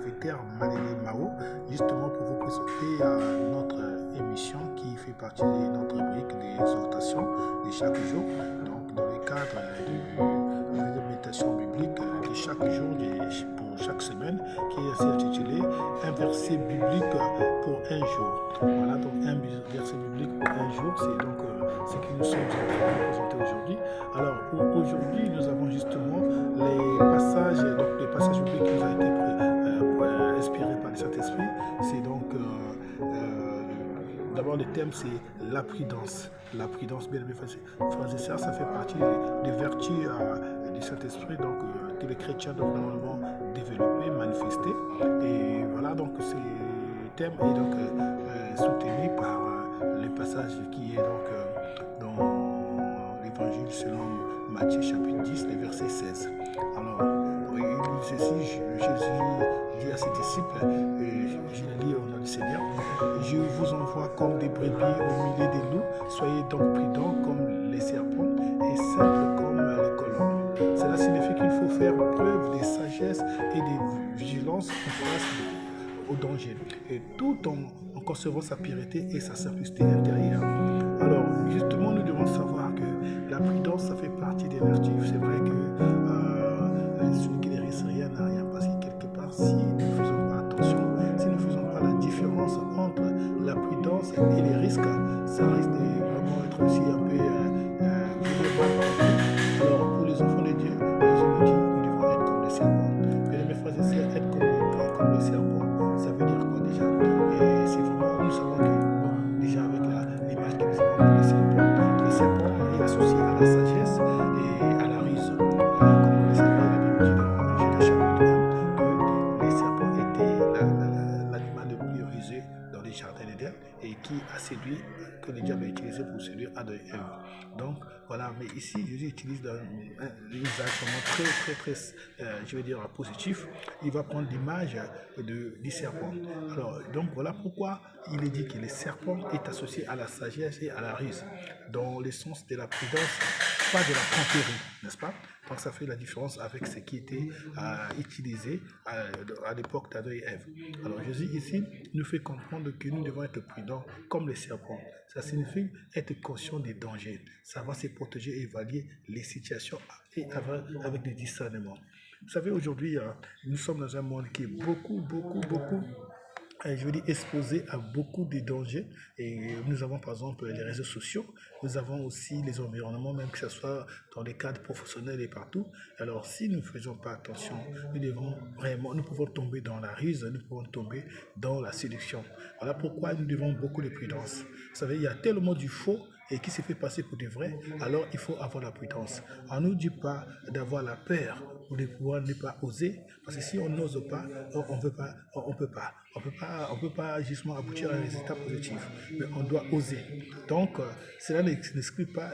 secrétaire Malélie Mao, justement pour vous présenter notre émission qui fait partie de notre rubrique des exhortations de chaque jour. Donc, dans le cadre de méditation biblique de chaque jour, pour chaque semaine, qui est assez intitulé Un verset biblique pour un jour. Voilà, donc un verset biblique pour un jour, c'est donc ce que nous sommes en train de présenter aujourd'hui. Alors, aujourd'hui, nous avons justement les passages bibliques qui nous ont été inspirés par le Saint-Esprit. C'est donc, d'abord, le thème, c'est la prudence. La prudence, bien aimé frères et sœurs, ça fait partie des vertus du Saint-Esprit, donc que les chrétiens doivent normalement développer, manifester. Et voilà, donc ce thème est donc soutenu par le passage qui est donc dans l'évangile selon Matthieu chapitre 10, le verset 16. Alors, il dit ceci, Jésus dit à ses disciples, je le lis au nom du Seigneur, je vous envoie comme des brebis au milieu des loups, soyez donc prudents comme les serpents et simples comme les colombes. Cela signifie qu'il faut faire preuve de sagesse et de vigilance en face au danger, et tout en conservant sa pureté et sa simplicité intérieure. Alors, justement, nous devons savoir que la prudence, ça fait partie des vertus. C'est vrai que celui qui ne risque rien n'a rien, parce que quelque part, si nous ne faisons pas attention, si nous ne faisons pas la différence entre la prudence et les risques, ça risque de vraiment être aussi un peu mal compris. Alors, pour les enfants de Dieu, Jésus nous dit que nous devons être comme les serpents. Mais mes frères et sœurs, être comme les serpents, ça veut dire quoi déjà? Et c'est vraiment, nous savons que, bon, déjà avec l'image que nous avons pour les serpents est associé à la sagesse et à la ruse. Comme on le sait, la Bible dit dans Genèse chapitre 1 que les serpents étaient l'animal le plus rusé dans les jardins d'Éden et qui a séduit, que le diable a utilisé pour séduire Adam et Ève. Donc voilà, mais ici Jésus utilise un usage vraiment très, je vais dire positif. Il va prendre l'image du serpent. Alors donc voilà pourquoi il est dit que le serpent est associé à la sagesse et à la ruse, dans le sens de la prudence, pas de la tromperie, n'est-ce pas? Donc ça fait la différence avec ce qui était utilisé à l'époque d'Adam et Ève. Alors Jésus ici nous fait comprendre que nous devons être prudents comme les serpents. Ça signifie être conscient des dangers, savoir se protéger et évaluer les situations et avec des discernements. Vous savez, aujourd'hui, nous sommes dans un monde qui est beaucoup, je veux dire, exposé à beaucoup de dangers. Et nous avons par exemple les réseaux sociaux, nous avons aussi les environnements, même que ce soit dans les cadres professionnels et partout. Alors si nous ne faisons pas attention, nous pouvons tomber dans la ruse, nous pouvons tomber dans la séduction. Voilà pourquoi nous devons beaucoup de prudence. Vous savez, il y a tellement du faux et qui se fait passer pour du vrai, alors il faut avoir la prudence. On ne nous dit pas d'avoir la peur ou de pouvoir ne pas oser, parce que si on n'ose pas, on peut pas justement aboutir à un résultat positif, mais on doit oser. Donc, cela n'exclut pas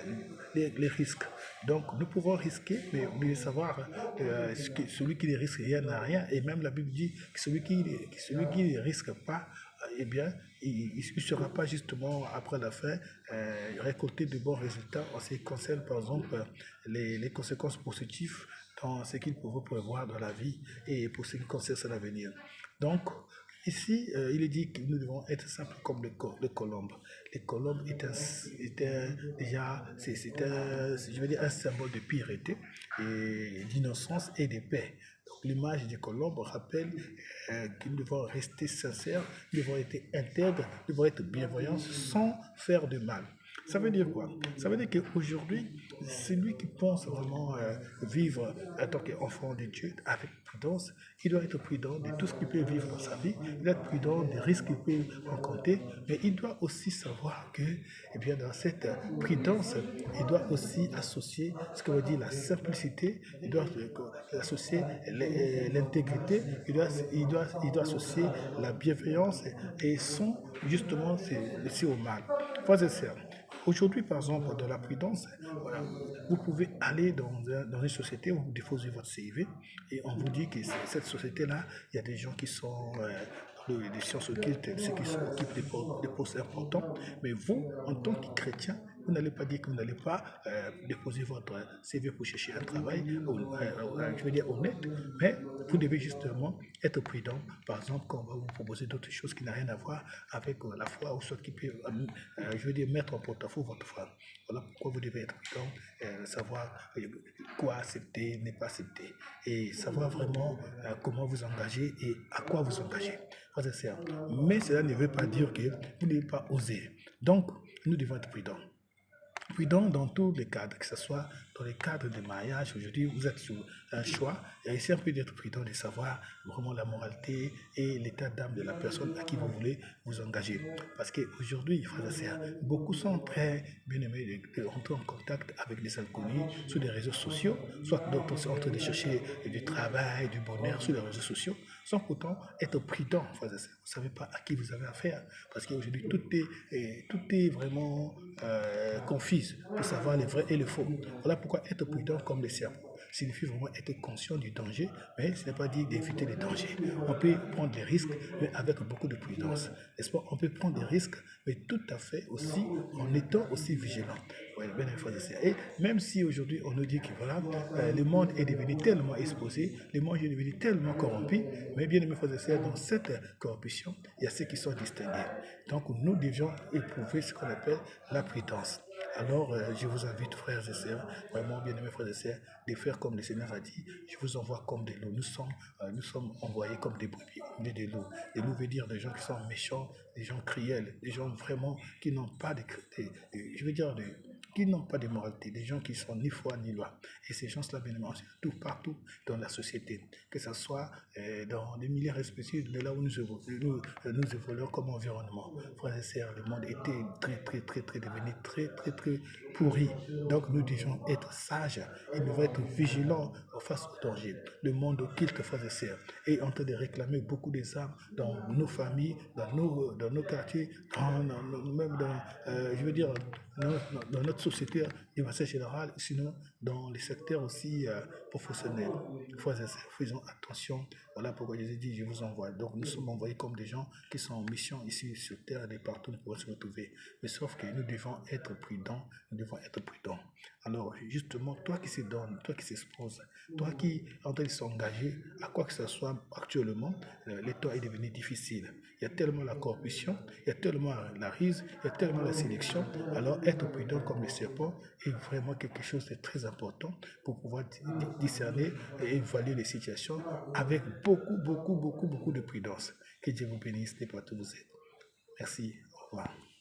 les risques. Donc, nous pouvons risquer, mais vous devez savoir que celui qui ne risque rien n'a rien, et même la Bible dit que celui qui ne risque pas, eh bien, il ne sera pas justement après la fin récolter de bons résultats en ce qui concerne par exemple les conséquences positives dans ce qu'il peut prévoir dans la vie et pour ce qui concerne l'avenir. Donc, ici, il est dit que nous devons être simples comme les colombes. Les colombes je veux dire, un symbole de pureté et d'innocence et de paix. L'image des colombes rappelle que nous devons rester sincères, nous devons être intègres, nous devons être bienveillants sans faire de mal. Ça veut dire quoi? Ça veut dire qu'aujourd'hui, celui qui pense vraiment vivre en tant qu'enfant de Dieu avec prudence, il doit être prudent de tout ce qu'il peut vivre dans sa vie, il doit être prudent des risques qu'il peut rencontrer, mais il doit aussi savoir que, eh bien, dans cette prudence, il doit aussi associer ce que veut dire la simplicité, il doit associer l'intégrité, il doit associer la bienveillance et son justement c'est au mal. Frères et sœurs, aujourd'hui, par exemple, dans la prudence, voilà, vous pouvez aller dans une société où vous déposez votre CV et on vous dit que cette société-là, il y a des gens qui sont des sciences occultes, ceux qui s'occupent des postes importants, mais vous, en tant que chrétien, Vous n'allez pas dire que vous n'allez pas déposer votre CV pour chercher un travail, je veux dire honnête, mais vous devez justement être prudent. Par exemple, quand on va vous proposer d'autres choses qui n'ont rien à voir avec la foi ou ce qui peut, je veux dire, mettre en porte-à-faux votre foi. Voilà pourquoi vous devez être prudent, savoir quoi accepter, ne pas accepter, et savoir vraiment comment vous engager et à quoi vous engager. Frères et sœurs. Mais cela ne veut pas dire que vous n'avez pas osé. Donc, nous devons être prudents. Prudent dans tous les cadres, que ce soit dans les cadres de mariage. Aujourd'hui, vous êtes sur un choix. Et ici, on peut être prudent de savoir vraiment la moralité et l'état d'âme de la personne à qui vous voulez vous engager. Parce qu'aujourd'hui, frères et sœurs, beaucoup sont très bien aimés de rentrer en contact avec des inconnus sur les réseaux sociaux, soit d'autres sont en train de chercher du travail, du bonheur sur les réseaux sociaux, sans pourtant être prudent, frères et sœurs. Vous ne savez pas à qui vous avez affaire. Parce qu'aujourd'hui, tout est vraiment confuse pour savoir le vrai et le faux. Voilà pourquoi être prudent comme les serpents signifie vraiment être conscient du danger, mais ce n'est pas dire d'éviter les dangers. On peut prendre des risques, mais avec beaucoup de prudence. N'est-ce pas? On peut prendre des risques, mais tout à fait aussi en étant aussi vigilant. Oui, bien et même si aujourd'hui on nous dit que voilà, le monde est devenu tellement exposé, le monde est devenu tellement corrompu, mais bien aimé frères et sœurs, dans cette corruption, il y a ceux qui sont distingués. Donc nous devions éprouver ce qu'on appelle la prudence. Alors, je vous invite, frères et sœurs, vraiment bien aimés frères et sœurs, de faire comme le Seigneur a dit. Je vous envoie comme des loups. Nous sommes envoyés comme des brebis au milieu des loups. Des loups veut dire des gens qui sont méchants, des gens cruels, des gens vraiment qui n'ont pas je veux dire, qui n'ont pas de moralité, des gens qui sont ni foi ni loi. Et ces gens-là, bien évidemment, tout partout dans la société, que ce soit dans les milieux respectifs de là où nous évoluons comme environnement. Frères et sœurs, le monde était très devenu très pourri. Donc nous devons être sages et nous devons être vigilants face au danger. Le monde occulte, frères et sœurs, est en train de réclamer beaucoup des armes dans nos familles, dans nos quartiers, même dans, je veux dire, dans notre société de manière générale, sinon dans les secteurs aussi professionnels. Frères et sœurs, faisons attention. Voilà pourquoi Jésus dit, je vous envoie. Donc nous sommes envoyés comme des gens qui sont en mission ici sur terre et partout nous pouvons se retrouver. Mais sauf que nous devons être prudents, nous devons être prudents. Alors justement, toi qui se donne, toi qui s'expose, toi qui es en train de s'engager à quoi que ce soit actuellement, l'état est devenu difficile. Il y a tellement la corruption, il y a tellement la rise, il y a tellement la sélection. Alors être prudent comme le serpent est vraiment quelque chose de très important pour pouvoir discerner et évaluer les situations avec beaucoup de prudence. Que Dieu vous bénisse et partout vous êtes. Merci. Au revoir.